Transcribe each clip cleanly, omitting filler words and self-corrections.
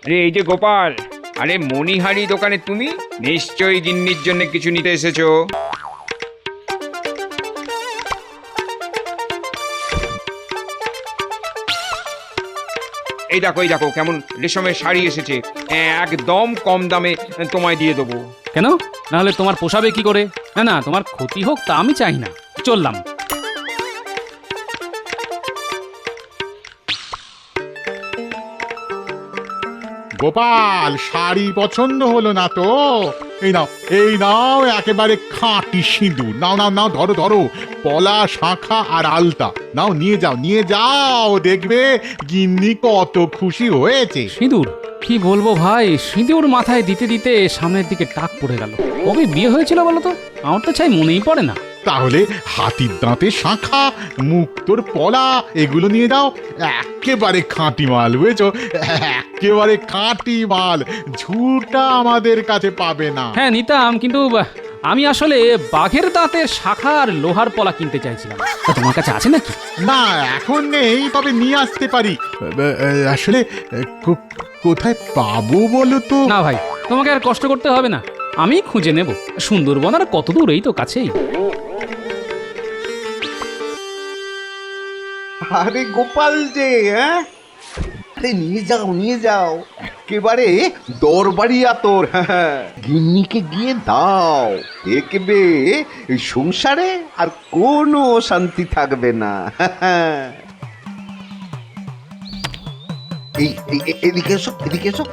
আরে এই যে গোপাল, আরে মণিহারি দোকানে তুমি নিশ্চয়ই গিন্নির জন্য কিছু নিতে এসেছো। এই দেখো কেমন রেশমের শাড়ি এসেছে, একদম কম দামে তোমায় দিয়ে দেবো। কেন? নাহলে তোমার পোষাবে কি করে? না না, তোমার ক্ষতি হোক তা আমি চাই না, চললাম। গোপাল, শাড়ি পছন্দ হলো না তো? এই নাও একেবারে খাঁটি সিঁদুর। নাও নাও নাও, ধরো ধরো, পলা, শাঁখা আর আলতা নাও, নিয়ে যাও, দেখবে গিন্নি কত খুশি হয়েছে। সিঁদুর? কি বলবো ভাই, সিঁদুর মাথায় দিতে দিতে সামনের দিকে টাক পড়ে গেল। কবে বিয়ে হয়েছিল বলো তো? আমার তো চাই মনেই পড়ে না। তাহলে হাতির দাঁতে শাঁখা, মুক্তোর পলা, এগুলো নিয়ে যাও। একেবারে খাঁটি মাল, বুঝেছো? একেবারে খাঁটি মাল, ঝুটা আমাদের কাছে পাবে না। হ্যাঁ নিতাম, কিন্তু আমি আসলে বাঘের দাঁতের শাখা আর লোহার পলা কিনতে চাইছিলাম। তা তোমার কাছে আছে নাকি? না, এখন নেই, তবে নিয়ে আসতে পারি। আসলে কোথায় পাবো বলো তো? না ভাই, তোমাকে আর কষ্ট করতে হবে না, আমি খুঁজে নেব। সুন্দরবন আর কত দূর, এই তো কাছেই। আরে গোপাল যে, হ্যাঁ, আরে নিয়ে যাও একেবারে দরবারি আতর। হ্যাঁ, গিন্নিকে গিয়ে দাও, দেখবে এই সংসারে আর কোনো শান্তি থাকবে না। এদিকে এসো।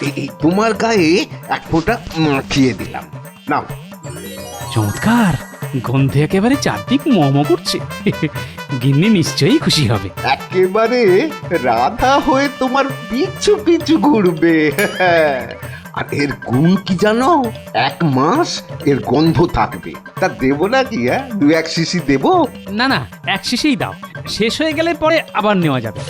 এই তোমার গায়ে এক ফোঁটা মাখিয়ে দিলাম, নাও। চমৎকার, গন্ধে একেবারে চারদিক মম করছে। গিন্নি নিশ্চয়ই খুশি হবে। একেবারে রাধা হয়ে তোমার পিছু পিছু ঘুরবে। আর এর গুণ কি জানো? 1 মাস এর গন্ধ থাকবে। তা দেবো নাকি? হ্যাঁ, 2-1 শিশি দেবো? না না, এক শিশেই দাও, শেষ হয়ে গেলে পরে আবার নেওয়া যাবে।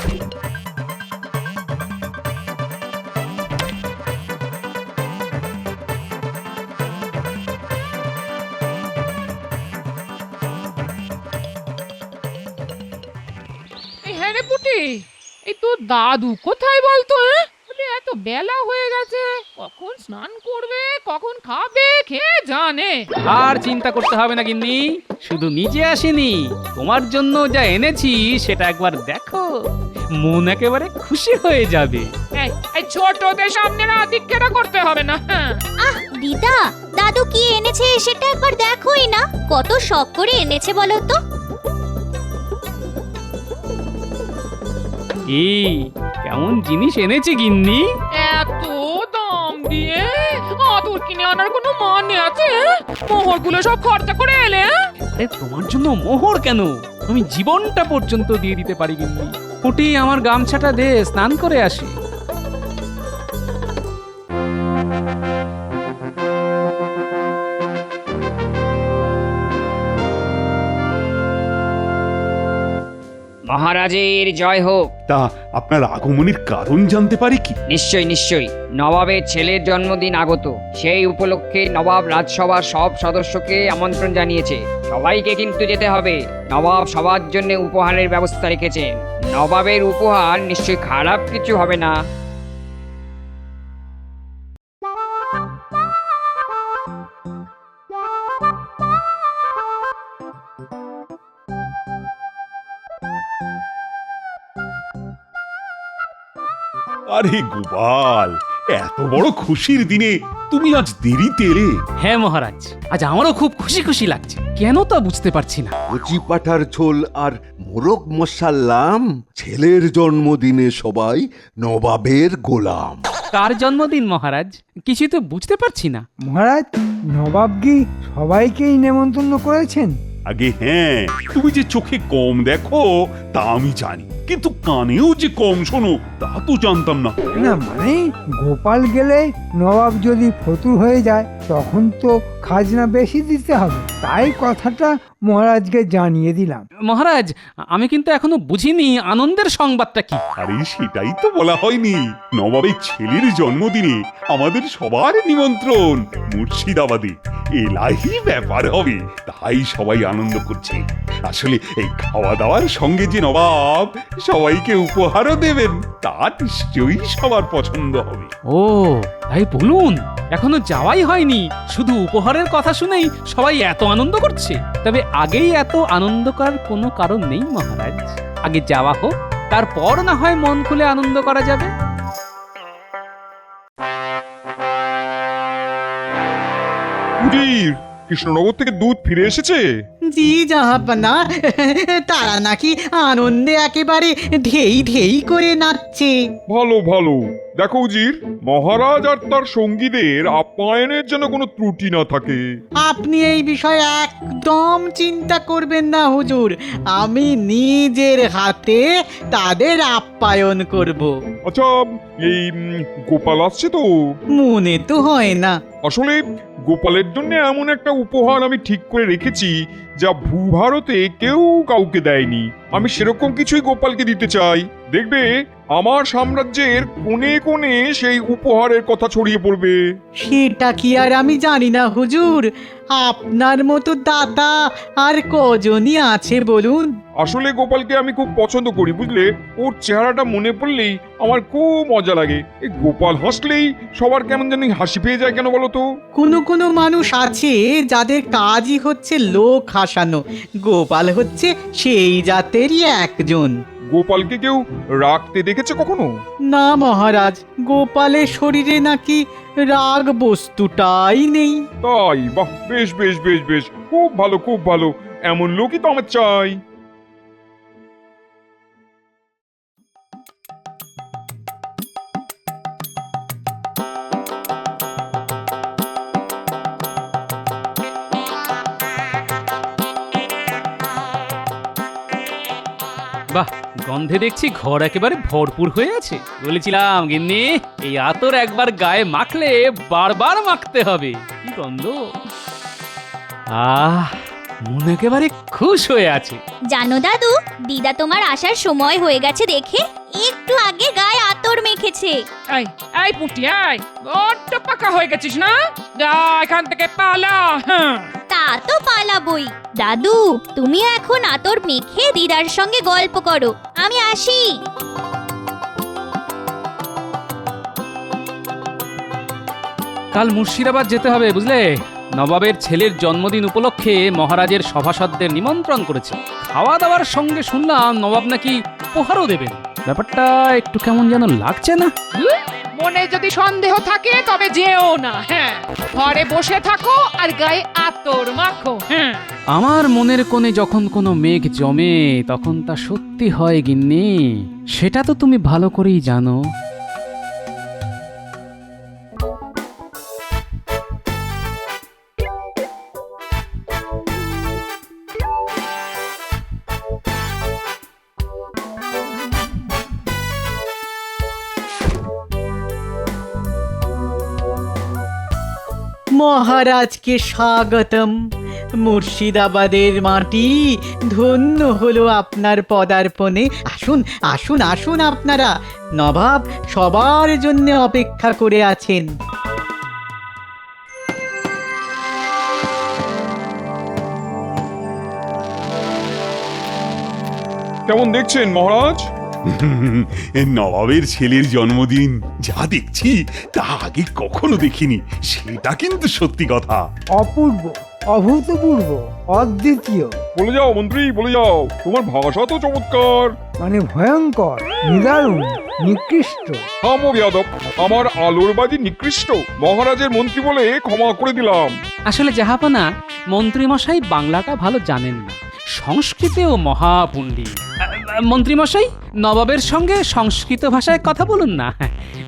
হ্যাঁ রে পুটি, এই তোর দাদু কোথায় বলতো? বলে এত বেলা হয়ে গেছে, কখন স্নান করবে, কখন খাবে, খেয়ে জানে। আর চিন্তা করতে হবে না গিন্নি, শুধু নিজে আসেনি, তোমার জন্য যা এনেছি সেটা একবার দেখো, মন একেবারে খুশি হয়ে যাবে। এই ছোটদের সামনে না আদিক্ষেতা করতে হবে না। হ্যাঁ, আহ দিদা, দাদু কি এনেছে সেটা একবার দেখোই না, কত শখ করে এনেছে বলো তো। এই কেমন জিনিস এনেছে গিন্নি? এত দাম দিয়ে আদর কিনে আনার কোনো মানে আছে? মোহরগুলো সব খরচা করে এলে। আরে তোমার জন্য মোহর কেন, আমি জীবনটা পর্যন্ত দিয়ে দিতে পারি গিন্নি। পুটি, আমার গামছাটা দে, স্নান করে আসি। মহারাজের জয় হোক। তা আপনার আগমনের কারণ জানতে পারি কি? নিশ্চয়ই, নবাবের ছেলের জন্মদিন আগত, সেই উপলক্ষে নবাব রাজসভার সব সদস্যকে আমন্ত্রণ জানিয়েছে। সবাইকে কিন্তু যেতে হবে। নবাব সবার জন্য উপহারের ব্যবস্থা রেখেছেন। নবাবের উপহার নিশ্চয়ই খারাপ কিছু হবে না। আরে গোপাল, এত বড় খুশির দিনে তুমি আজ দেরিতে এলে। হ্যাঁ মহারাজ, আজ আমারও খুব খুশি খুশি লাগছে, কেন তা বুঝতে পারছি না। কচি পাঠার ঝোল আর মোরগ মশাল্লাম, ছেলের জন্মদিনে সবাই নবাবের গোলাম। কার জন্মদিন মহারাজ? কিছু তো বুঝতে পারছি না। মহারাজ, নবাব কি সবাইকেই নেমন্তন্ন করেছেন? আগে হ্যাঁ, তুমি যে চোখে কম দেখো তা আমি জানি, কিন্তু কানেও যে কম শোনো তা তো জানতাম না। না মানে, গোপাল গেলে নবাব যদি ফতুর হয়ে যায় তখন তো খাজনা বেশি দিতে হবে, তাই কথাটা মহারাজকে জানিয়ে দিলাম। মহারাজ, আমি কিন্তু এখনো বুঝিনি আনন্দের সংবাদটা কি। আরে সেটাই তো বলা হয়নি, নবাবের ছেলের জন্মদিনে আমাদের সবার নিমন্ত্রণ মুর্শিদাবাদে। এলাহি ব্যাপার হবে, তা তাই সবাই আনন্দ করছে। আসলে এই খাওয়া দাওয়ার সঙ্গে যে নবাব সবাইকে উপহারও দেবেন তা নিশ্চয়ই সবার পছন্দ হবে। ও তাই বলুন, এখনো যাওয়াই হয়নি, শুধু উপহারের কথা শুনেই সবাই এত আনন্দ করছে। তবে আগেই এত আনন্দ করার কোনো কারণ নেই মহারাজ, আগে যাওয়া হোক, তারপর না হয় মন খুলে আনন্দ করা যাবে। উজির, কৃষ্ণনগর থেকে দুধ ফিরে এসেছে? জি জাহাপনা, তারা নাকি আনন্দে একেবারে ধেই ধেই করে নাচছে। ভালো ভালো। দেখো উজির, মহারাজ আর তার সঙ্গীদের আপ্যায়নের যেন কোনো ত্রুটি না থাকে। আপনি এই বিষয়ে একদম চিন্তা করবেন না হুজুর, আমি নিজের হাতে তাদের আপ্যায়ন করব। আচ্ছা, এই গোপাল আসছে তো? মনে তো হয় না। আসলে গোপালের জন্য এমন একটা উপহার আমি ঠিক করে রেখেছি যা ভূভারতে কেউ কাউকে দেয়নি। আমি সেরকম কিছুই গোপালকে দিতে চাই। দেখবে আমার সাম্রাজ্যের কোণে কোণে সেই উপহারের কথা ছড়িয়ে পড়বে। সেটা কি আর আমি জানি না হুজুর, আপনার মতো দাতা আর কজনই আছে বলুন। আসলে গোপালকে আমি খুব পছন্দ করি, বুঝলে? ওর চেহারাটা মনে পড়লেই আমার খুব মজা লাগে। এই গোপাল হাসলেই সবার কেমন জানি হাসি পেয়ে যায়, কেন বলো তো? কোনো কোনো মানুষ আছে যাদের কাজই হচ্ছে লোক হাসানো, গোপাল হচ্ছে সেই জাতেরই একজন। গোপালকে কেউ রাখতে দেখেছে কখনো? না মহারাজ, গোপালের শরীরে নাকি রাগ বস্তুটাই নেই। তাই? বাহ, বেশ বেশ বেশ বেশ, খুব ভালো খুব ভালো। এমন লোকই তো আমার চাই। বাহ, গন্ধে দেখছি ঘর একেবারে ভরপুর হয়ে আছে। বলেছিলাম গিন্নি, এই আতর একবার গায়ে মাখলে বারবার মাখতে হবে। কি গন্ধ! আহ, মন একেবারে খুশ হয়ে আছে। জানো দাদু, দিদা তোমার আসার সময় হয়ে গেছে দেখে একটু আগে গায়ে আতর মেখেছে। এই এই পুটি, এই বড্ড পাকা হয়ে গেছিস না? যা এখান থেকে পালা। হ্যাঁ, তা তো পালাবই। দাদু, তুমিও এখন আতর মেখে দিদার সঙ্গে গল্প করো, আমি আসি। কাল মুর্শিদাবাদ যেতে হবে, বুঝলে? নবাবের ছেলের জন্মদিন উপলক্ষে মহারাজের সভাসদদের নিমন্ত্রণ করেছে। খাওয়া দাওয়ার সঙ্গে শুনলাম নবাব নাকি উপহারও দেবেন। ব্যাপারটা একটু কেমন যেন লাগছে না? মনে যদি সন্দেহ থাকে তবে যেও না। হ্যাঁ, ঘরে বসে থাকো আর গায়ে আতর মাখো। হ্যাঁ, আমার মনের কোণে যখন কোনো মেঘ জমে তখন তা সত্যি হয় গিন্নি, সেটা তো তুমি ভালো করেই জানো। মহারাজকে স্বাগতম। মুর্শিদাবাদের মাটি ধন্য হলো আপনার পদার্পণে। আসুন আসুন আসুন আপনারা, নবাব সবার জন্য অপেক্ষা করে আছেন। কেমন দেখছেন মহারাজ? নবাবের ছেলের জন্মদিন যা দেখছি তা আগে কখনো দেখিনি, সেটা কিন্তু সত্যি কথা। অপূর্ব, অভূতপূর্ব, অদ্বিতীয়, বলে যাও মন্ত্রী, বলে যাও। তোমার ভাষা তো চমৎকার। মানে ভয়ঙ্কর, নিদারুণ, নিকৃষ্ট। থামো বেয়াদব, আমার আলোর বাজি নিকৃষ্ট। মহারাজের মন্ত্রী বলে ক্ষমা করে দিলাম। আসলে জাহাপনা, মন্ত্রীমশাই বাংলাটা ভালো জানেন না, সংস্কৃতেও মহাপণ্ডিত। মন্ত্রীমশাই, নবাবের সঙ্গে সংস্কৃত ভাষায় কথা বলুন না,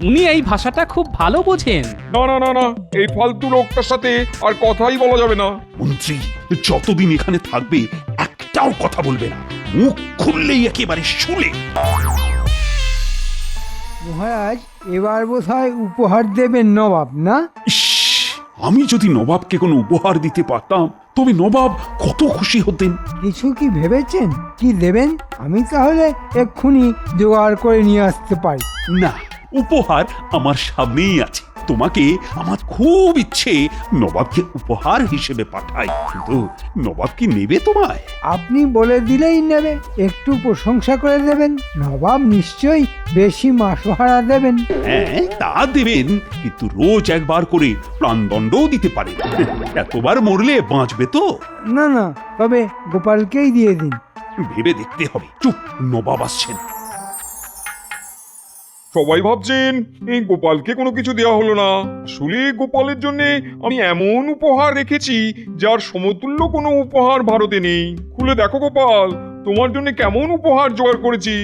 উনি এই ভাষাটা খুব ভালো বোঝেন। না না না না, এই ফালতু লোকটার সাথে আর কথাই বলা যাবে না। মন্ত্রী যতদিন এখানে থাকবে একটাও কথা বলবে না, মুখ খুললেই একেবারে শুলে। মহারাজ, এবার বোধহয় উপহার দেবেন নবাব, না? ইস, আমি যদি নবাবকে কোনো উপহার দিতে পারতাম তবে নবাব কত খুশি হতেন। কিছু কি ভেবেছেন? কি দেবেন? আমি তাহলে এক্ষুনি জোগাড় করে নিয়ে আসতে পারি। না, উপহার আমার সামনেই আছে। তোমাকে আমার খুব ইচ্ছে নবাবকে উপহার হিসেবে পাঠাই, কিন্তু নবাব কি নেবে তোমায়? আপনি বলে দিলেই নেবে, একটু প্রশংসা করে দেবেন, নবাব নিশ্চয়ই বেশি মাসোহারা দেবেন। হ্যাঁ, তা দেবেন, কিন্তু রোজ একবার করে প্রাণদণ্ডও দিতে পারেন। এতবার মরলে বাঁচবে তো? না না, তবে গোপালকেই দিয়ে দিন। ভেবে দেখতে হবে। চুপ, নবাব আসছেন। সবাই ভাবছেন এই গোপালকে কোনো কিছু দেওয়া হলো না। আসলে গোপালের জন্য আমি এমন উপহার রেখেছি যার সমতুল্য কোনো উপহার ভারতে নেই। খুলে দেখো গোপাল, তোমার জন্য কেমন উপহার জোগাড় করেছি।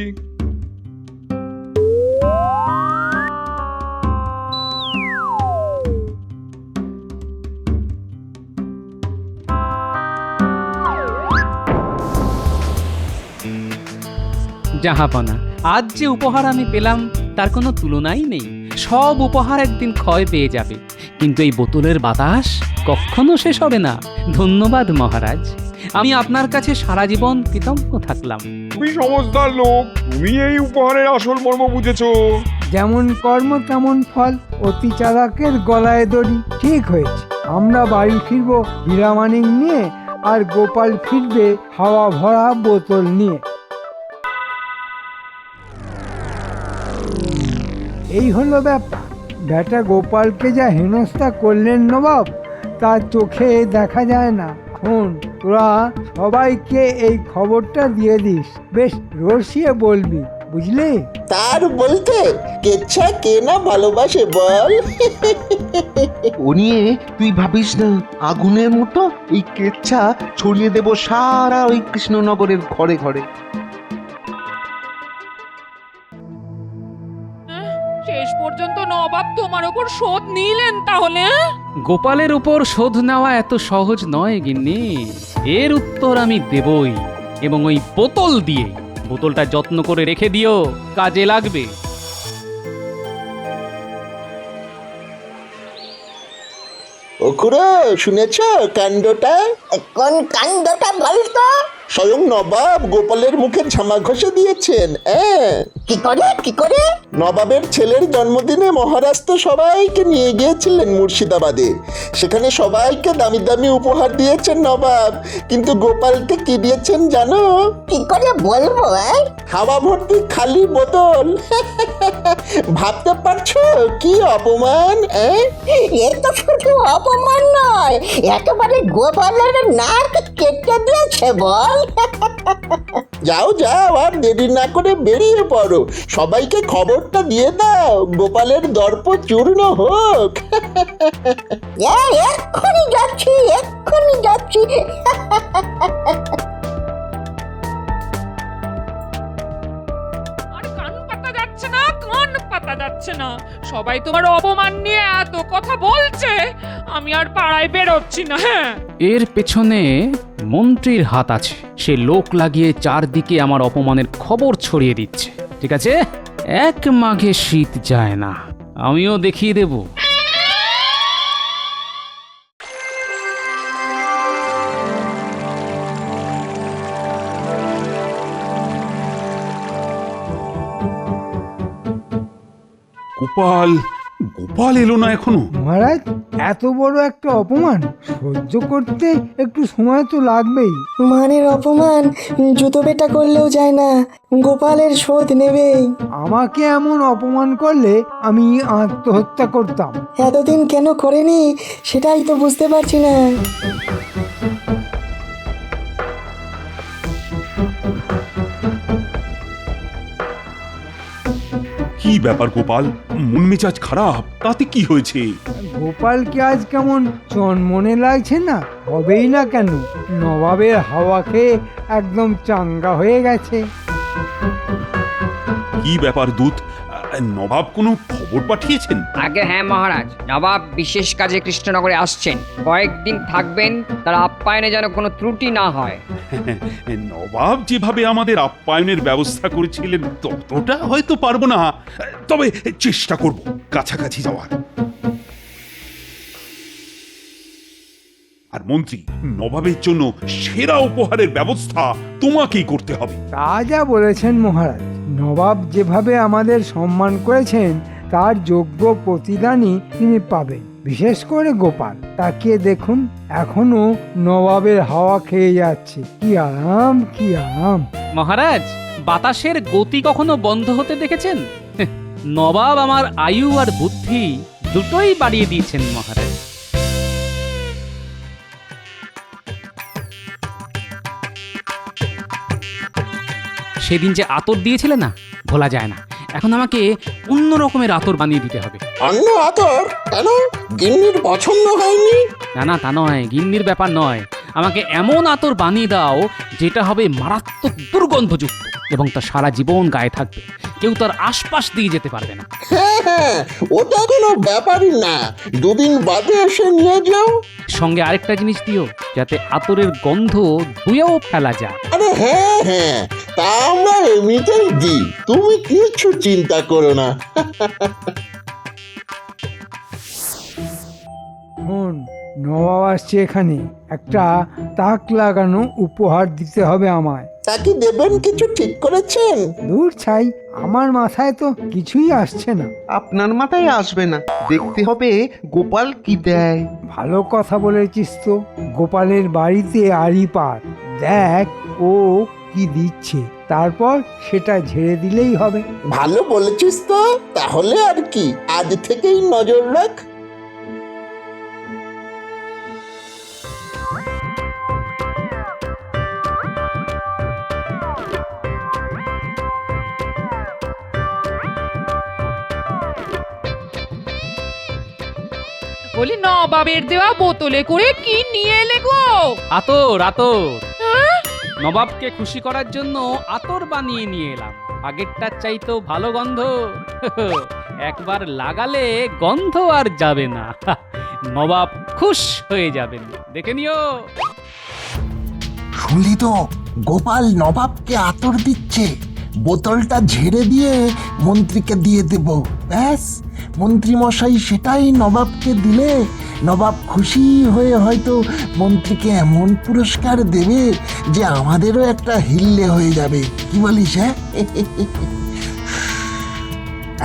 জাহাপনা, আজ যে উপহার আমি পেলাম তার কোনো তুলনাই নেই। সব উপহার একদিন ক্ষয় পেয়ে যাবে, কিন্তু এই বোতলের বাতাস কখনো শেষ হবে না। ধন্যবাদ মহারাজ, আমি আপনার কাছে সারা জীবন কৃতজ্ঞ থাকলাম। তুমি সমজদার লোক, তুমি এই উপহারের আসল মর্ম বুঝেছো। যেমন কর্ম তেমন ফল, অতি চালাকের গলায় দড়ি। ঠিক হয়েছে, আমরা বাড়ি ফিরবো হীরামানিক নিয়ে, আর গোপাল ফিরবে হাওয়া ভরা বোতল নিয়ে। এই হলো ব্যাপার। বেটা গোপালকে যা হেনস্থা করলেন নবাব, তার চোখে দেখা যায় না। শোন, তোরা সবাইকে এই খবরটা দিয়ে দিস, বেশ রসিয়ে বলবি, বুঝলি? তার বলতে কেচ্ছা কে না ভালোবাসে বল। ও নিয়ে তুই ভাবিস না, আগুনের মতো এই কেচ্ছা ছড়িয়ে দেব সারা ওই কৃষ্ণনগরের ঘরে ঘরে। শেষ পর্যন্ত নবাব তোমার ওপর শোধ নিলেন তাহলে? গোপালের উপর শোধ নেওয়া এত সহজ নয় গিন্নি, এর উত্তর আমি দেবই, এবং ওই বোতল দিয়ে। বোতলটা যত্ন করে রেখে দিও, কাজে লাগবে। ও খুড়ো, শুনেছ কাণ্ডটা? কোন কাণ্ডটা বলতো? স্বয়ং নবাব গোপালের মুখে ঝামা ঘষে দিয়েছেন। কি করে কি করে? নবাবের ছেলের জন্মদিনে মহারাজ তো সবাইকে নিয়ে গিয়েছিলেন মুর্শিদাবাদে। সেখানে সবাইকে দামি দামি উপহার দিয়েছেন নবাব, কিন্তু গোপালকে কি দিয়েছেন জানো? কি করে বলবো? হাওয়া ভর্তি খালি বোতল। ভাবতে পারছো কি অপমান? এ তো শুধু অপমান নয়, একেবারে গোপালের নাক কেটে দিয়েছে বল। যাও যাও, আর দেরি না করে বেরিয়ে পড়ো, সবাইকে খবরটা দিয়ে দাও, গোপালের দর্প চূর্ণ হোক। এক্ষুনি যাচ্ছি, এক্ষুনি যাচ্ছি। আর কান পাতা যাচ্ছে না, কান পাতা যাচ্ছে না। সবাই তোমার অপমান নিয়ে এত কথা বলছে, আমি আর পাড়ায় বেরোচ্ছি না। হ্যাঁ, এর পেছনে মন্ত্রীর হাত আছে। সে লোক লাগিয়ে চারদিকে আমার অপমানের খবর ছড়িয়ে দিচ্ছে। ঠিক আছে, এক মাঘে শীত যায় না, আমিও দেখিয়ে দেব। গোপাল, গোপাল এলো না এখনো? মহারাজ, এত বড় একটা অপমান সহ্য করতে একটু সময় তো লাগবেই। মানের অপমান জুতো পেটা করলেও যায় না, গোপালের শোধ নেবেই। আমাকে এমন অপমান করলে আমি আত্মহত্যা করতাম। এতদিন কেন করেনি সেটাই তো বুঝতে পারছি না। কি ব্যাপার গোপাল, মন মেজাজ খারাপ? তাতে কি হয়েছে? গোপালকে আজ কেমন চনমনে লাগছে না? হবেই না কেন, নবাবের হাওয়া খেয়ে একদম চাঙ্গা হয়ে গেছে। কি ব্যাপার দূত, নবাব কোনো খবর পাঠিয়েছেন? আগে হ্যাঁ মহারাজ, নবাব বিশেষ কাজে কৃষ্ণনগরে আসছেন, কয়েকদিন থাকবেন, তার আপ্যায়নে যেন কোনো ত্রুটি না হয়। নবাব যেভাবে আমাদের আপ্যায়নের ব্যবস্থা করেছিলেন ততটা হয়তো পারবো না, তবে চেষ্টা করব কাছাকাছি যাওয়ার। আর মন্ত্রী, নবাবের জন্য সেরা উপহারের ব্যবস্থা তোমাকেই করতে হবে। তা যা বলেছেন মহারাজ, নবাব যেভাবে আমাদের সম্মান করেছেন তার যোগ্য প্রতিদানই তিনি পাবেন। বিশেষ করে গোপাল, তাকিয়ে দেখুন, এখনো নবাবের হাওয়া খেয়ে যাচ্ছে। কি আরাম, কি আরাম! মহারাজ, বাতাসের গতি কখনো বন্ধ হতে দেখেছেন? নবাব আমার আয়ু আর বুদ্ধি দুটোই বাড়িয়ে দিয়েছেন মহারাজ। সেদিন যে আতর দিয়েছিলে না, ভোলা যায় না। এখন আমাকে অন্য রকমের আতর বানিয়ে দিতে হবে। অন্য আতর? কেন? গিন্নির পছন্দ হয়নি? না না, তা নয়, গিন্নির ব্যাপার নয়। আমাকে এমন আতর বানিয়ে দাও যেটা হবে মারাত্মক দুর্গন্ধযুক্ত এবং তা সারা জীবন গায়ে থাকবে, কেউ তার আশপাশ দিয়ে যেতে পারবে না। হ্যাঁ হ্যাঁ, ওটা কোনো ব্যাপারই না, দুদিন বাদে এসে নিয়ে যাও। সঙ্গে আরেকটা জিনিস দিও, যাতে আতরের গন্ধ ধুয়েও ফেলা যায়। আরে হ্যাঁ হ্যাঁ, তা আমরা এমনিতেই দিই, তুমি কিছু চিন্তা করো না। শোন, নবাব আসছে এখানে, একটা তাক লাগানো উপহার দিতে হবে আমায়। তা কি দেবেন, কিছু ঠিক করেছেন? দূর ছাই, আমার মাথায় তো কিছুই আসছে না। আপনার মাথায় আসবে না, দেখতে হবে গোপাল কি দেয়। ভালো কথা বলেছিস তো। গোপালের বাড়িতে আড়ি পার, দেখ ও কি দিচ্ছে, তারপর সেটা ঝেড়ে দিলেই হবে। ভালো বলেছিস তো, তাহলে আর কি, আজ থেকেই নজর রাখ। বলি নবাবের দেওয়া বোতলে করে কি নিয়ে এলে গো? আতর, আতর। নবাবকে খুশি করার জন্য আতর বানিয়ে নিয়ে এলাম। আগেরটার চাইতেও ভালো গন্ধ। একবার লাগালে গন্ধ আর যাবে না। নবাব খুশ হয়ে যাবেন, দেখে নিও। শুনলি তো, গোপাল নবাবকে আতর দিচ্ছে। বোতলটা ঝেড়ে দিয়ে মন্ত্রীকে দিয়ে দেব, ব্যাস। মন্ত্রী মশাই সেটাই নবাবকে দিলে নবাব খুশি হয়ে হয়তো মন্ত্রীকে এমন পুরস্কার দেবে যে আমাদেরও একটা হিল্লে হয়ে যাবে। কি বলিস? হ্যাঁ,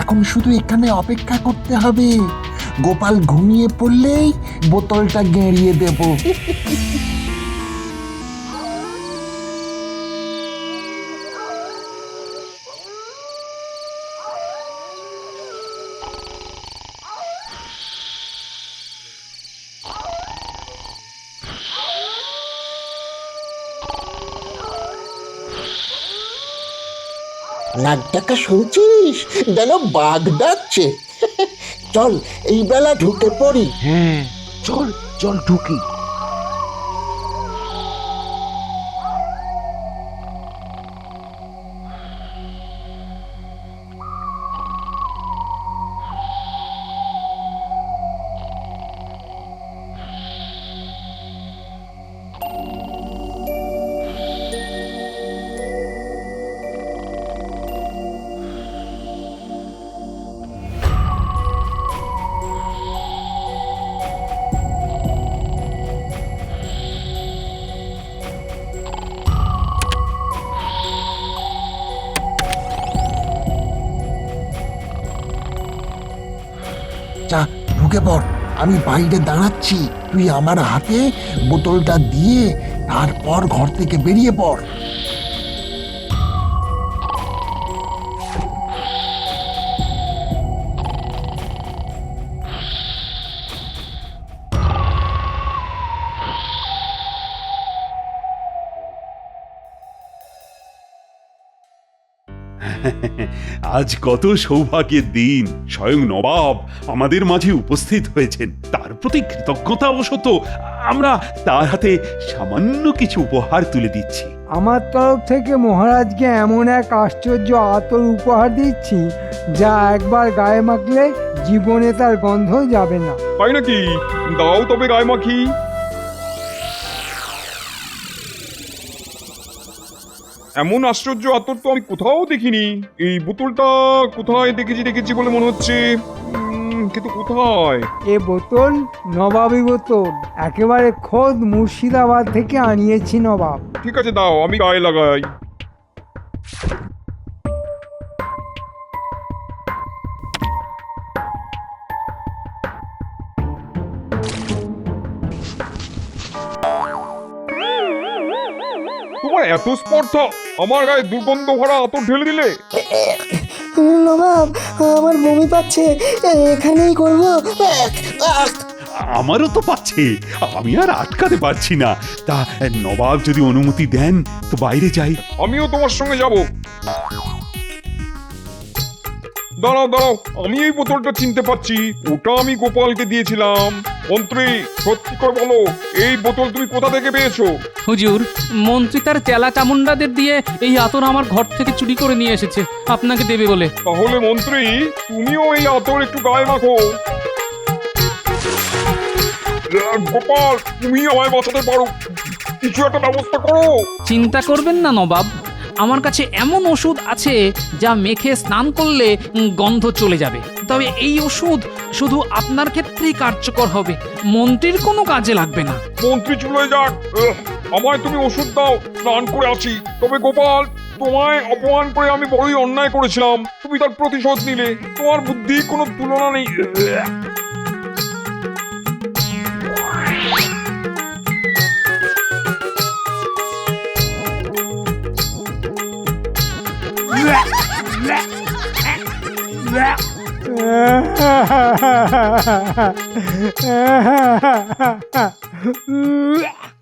এখন শুধু এখানে অপেক্ষা করতে হবে। গোপাল ঘুমিয়ে পড়লেই বোতলটা গেঁড়িয়ে দেব। নাক ডাকা শুনছিস? যেন বাঘ ডাকছে। চল, এই বেলা ঢুকে পড়ি। হ্যাঁ, চল চল ঢুকি। যা, ঢুকে পড়। আমি বাইরে দাঁড়াচ্ছি, তুই আমার হাতে বোতলটা দিয়ে তারপর ঘর থেকে বেরিয়ে পড়। আজ কত সৌভাগ্যের দিন, স্বয়ং নবাব আমাদের মাঝে উপস্থিত হয়েছেন। তার প্রতি কৃতজ্ঞতাবশত আমরা তার হাতে সামান্য কিছু উপহার তুলে দিচ্ছি। আমার তরফ থেকে মহারাজকে এমন এক আশ্চর্য আতর উপহার দিচ্ছি, যা একবার গায়ে মাখলে জীবনে তার গন্ধ যাবে না। তাই নাকি? দাও তবে গায়ে মাখি। এমন আশ্চর্য আতর তো আমি কোথাও দেখিনি। এই বোতলটা কোথায় দেখেছি বলে মনে হচ্ছে, কিন্তু কোথায়? এ বোতল নবাবী বোতল, একেবারে খোদ মুর্শিদাবাদ থেকে আনিয়েছি নবাব। ঠিক আছে, দাও, আমি গায়ে লাগাই। তোমার এত স্পর্ধা আমার গায়ে দুর্গন্ধ ভরা আতর ঢেলে দিলে? নবাব আমার বমি পাচ্ছে, এখানেই করবো। আমারও তো পাচ্ছে, আমি আর আটকাতে পারছি না। তা নবাব যদি অনুমতি দেন তো বাইরে যাই। আমিও তোমার সঙ্গে যাব। দাঁড়াও দাঁড়াও, আমি এই বোতলটা চিনতে পারছি, ওটা আমি গোপালকে দিয়েছিলাম। মন্ত্রী সত্যি করে বলো, এই বোতল তুমি কোথা থেকে পেয়েছো? হুজুর, মন্ত্রী তার চেলা চামুন্ডাদের দিয়ে এই আতর আমার ঘর থেকে চুরি করে নিয়ে এসেছে আপনাকে দেবে বলে। তাহলে মন্ত্রী তুমিও এই আতর একটু গায়ে মাখো। গোপাল, তুমি আমায় বাঁচাতে পারো, কিছু একটা ব্যবস্থা করো। চিন্তা করবেন না নবাব, আমার কাছে এমন ওষুধ আছে যা মেখে স্নান করলে গন্ধ চলে যাবে। তবে এই ওষুধ শুধু আপনার ক্ষেত্রেই কার্যকর হবে, মন্ত্রীর কোনো কাজে লাগবে না। মন্ত্রী চলে যাক, আমায় তুমি ওষুধ দাও, স্নান করে আছি। তবে গোপাল, তোমায় অপমান করে আমি বড়ই অন্যায় করেছিলাম, তুমি তার প্রতিশোধ নিলে, তোমার বুদ্ধির কোনো তুলনা নেই। Yeah.